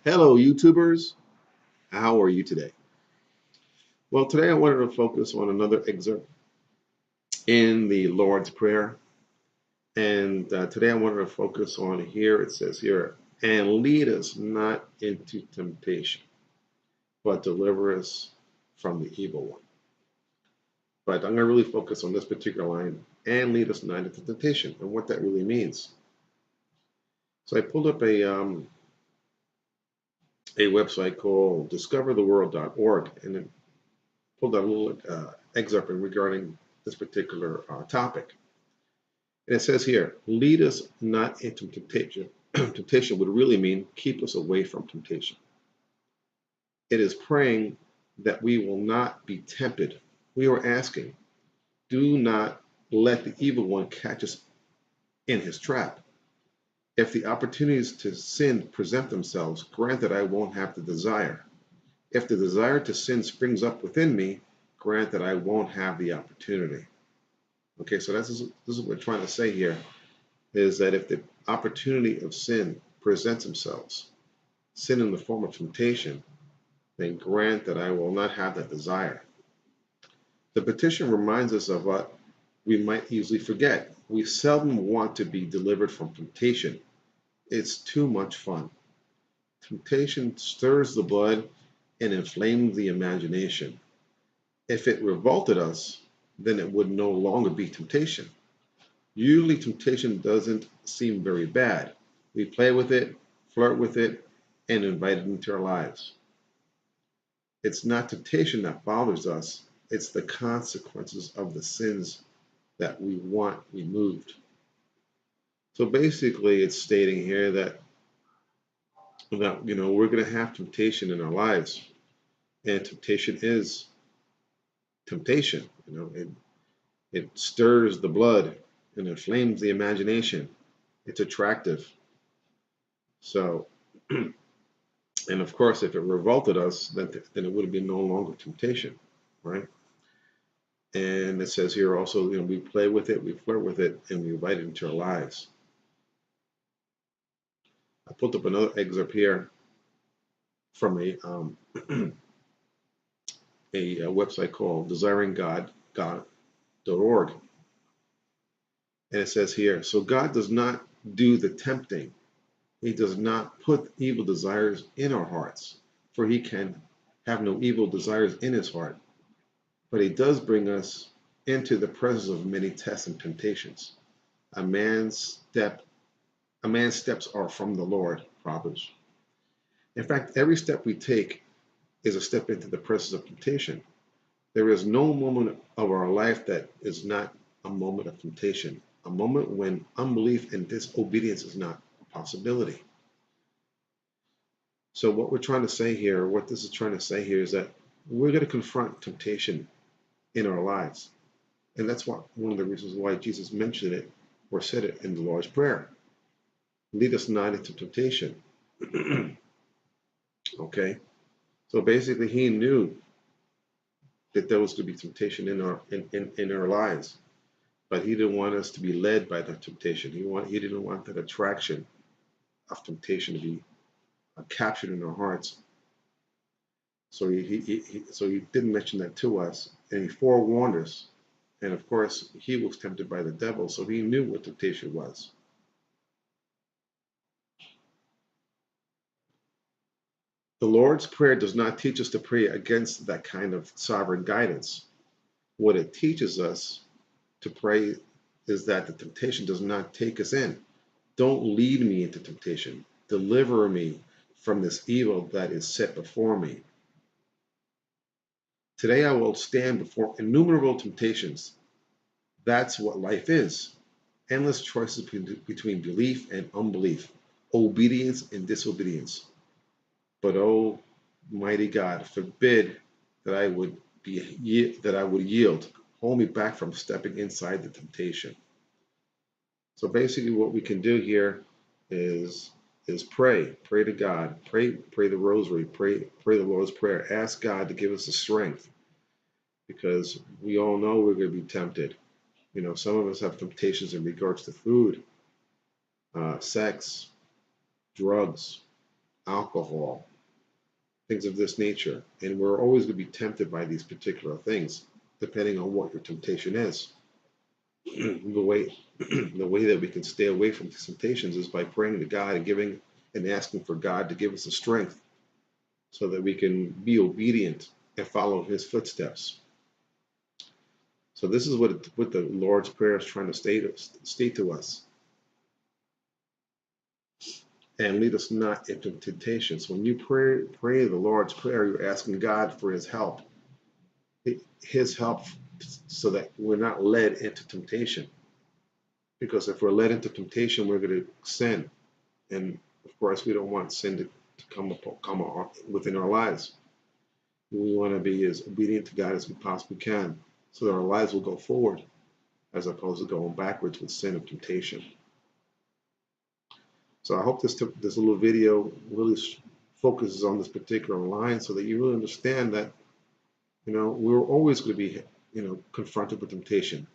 Hello, YouTubers. How are you today? Well, today I wanted to focus on another excerpt in the Lord's Prayer. And today I wanted to focus on here, it says here, and lead us not into temptation, but deliver us from the evil one. But I'm going to really focus on this particular line, and lead us not into temptation, and what that really means. So I pulled up a website called discovertheworld.org, and it pulled out a little excerpt regarding this particular topic. And it says here, lead us not into temptation. Temptation would really mean keep us away from temptation. It is praying that we will not be tempted. We are asking, do not let the evil one catch us in his trap. If the opportunities to sin present themselves, grant that I won't have the desire. If the desire to sin springs up within me, grant that I won't have the opportunity. Okay, so this is what we're trying to say here, is that if the opportunity of sin presents themselves, sin in the form of temptation, then grant that I will not have that desire. The petition reminds us of what we might easily forget. We seldom want to be delivered from temptation. It's too much fun. Temptation stirs the blood and inflames the imagination. If it revolted us, then it would no longer be temptation. Usually temptation doesn't seem very bad. We play with it, flirt with it, and invite it into our lives. It's not temptation that bothers us, it's the consequences of the sins that we want removed. So basically it's stating here that we're going to have temptation in our lives, and temptation is temptation. It stirs the blood and inflames the imagination. It's attractive. So, and of course, if it revolted us, then it would be no longer temptation, right? And it says here also, we play with it, we flirt with it, and we invite it into our lives. I put up another excerpt here from a website called desiringgod.org. And it says here, so God does not do the tempting. He does not put evil desires in our hearts, for he can have no evil desires in his heart. But he does bring us into the presence of many tests and temptations. A man's steps are from the Lord, Proverbs. In fact, every step we take is a step into the presence of temptation. There is no moment of our life that is not a moment of temptation, a moment when unbelief and disobedience is not a possibility. So what we're trying to say here, what this is trying to say here, is that we're going to confront temptation in our lives. And that's one of the reasons why Jesus mentioned it or said it in the Lord's Prayer. Lead us not into temptation. Okay? So basically he knew that there was going to be temptation in our lives. But he didn't want us to be led by the temptation. He didn't want that attraction of temptation to be captured in our hearts. So he didn't mention that to us, and he forewarned us. And of course, he was tempted by the devil, so he knew what temptation was. The Lord's Prayer does not teach us to pray against that kind of sovereign guidance. What it teaches us to pray is that the temptation does not take us in. Don't lead me into temptation. Deliver me from this evil that is set before me. Today I will stand before innumerable temptations. That's what life is. Endless choices between belief and unbelief, obedience and disobedience. But oh, mighty God, forbid that I would yield. Hold me back from stepping inside the temptation. So basically what we can do here is pray to God, pray the rosary, pray the Lord's Prayer, ask God to give us the strength, because we all know we're going to be tempted. Some of us have temptations in regards to food, sex, drugs, alcohol, things of this nature. And we're always going to be tempted by these particular things, depending on what your temptation is. the way the way that we can stay away from these temptations is by praying to God and giving and asking for God to give us the strength so that we can be obedient and follow His footsteps. So this is what the Lord's Prayer is trying to state to us. And lead us not into temptation. So when you pray the Lord's Prayer, you're asking God for His help. His help so that we're not led into temptation. Because if we're led into temptation, we're going to sin. And of course, we don't want sin to come within our lives. We want to be as obedient to God as we possibly can so that our lives will go forward as opposed to going backwards with sin and temptation. So I hope this little video really focuses on this particular line so that you really understand that, we're always going to be, confronted with temptation.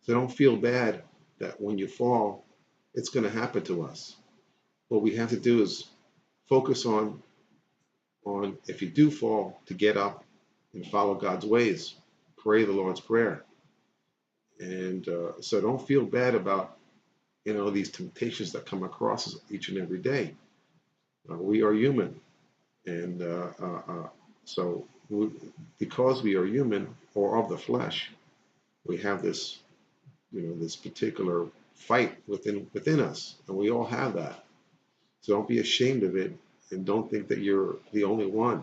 So don't feel bad that when you fall, it's going to happen to us. What we have to do is focus on if you do fall, to get up and follow God's ways. Pray the Lord's Prayer. And so don't feel bad about, these temptations that come across us each and every day. We are human. And so because we are human or of the flesh, we have this, this particular fight within us. And we all have that. So don't be ashamed of it and don't think that you're the only one.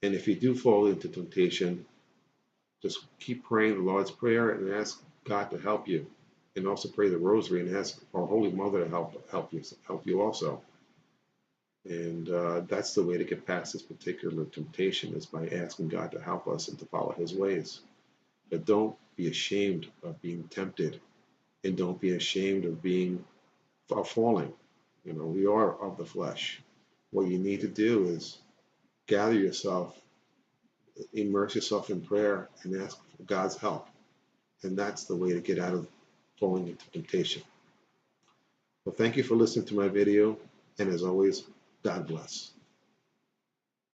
And if you do fall into temptation, just keep praying the Lord's Prayer and ask God to help you. And also pray the Rosary and ask our Holy Mother to help you also. And that's the way to get past this particular temptation, is by asking God to help us and to follow His ways. But don't be ashamed of being tempted, and don't be ashamed of falling. We are of the flesh. What you need to do is gather yourself, immerse yourself in prayer, and ask for God's help. And that's the way to get out of falling into temptation. Well, thank you for listening to my video, and as always, God bless.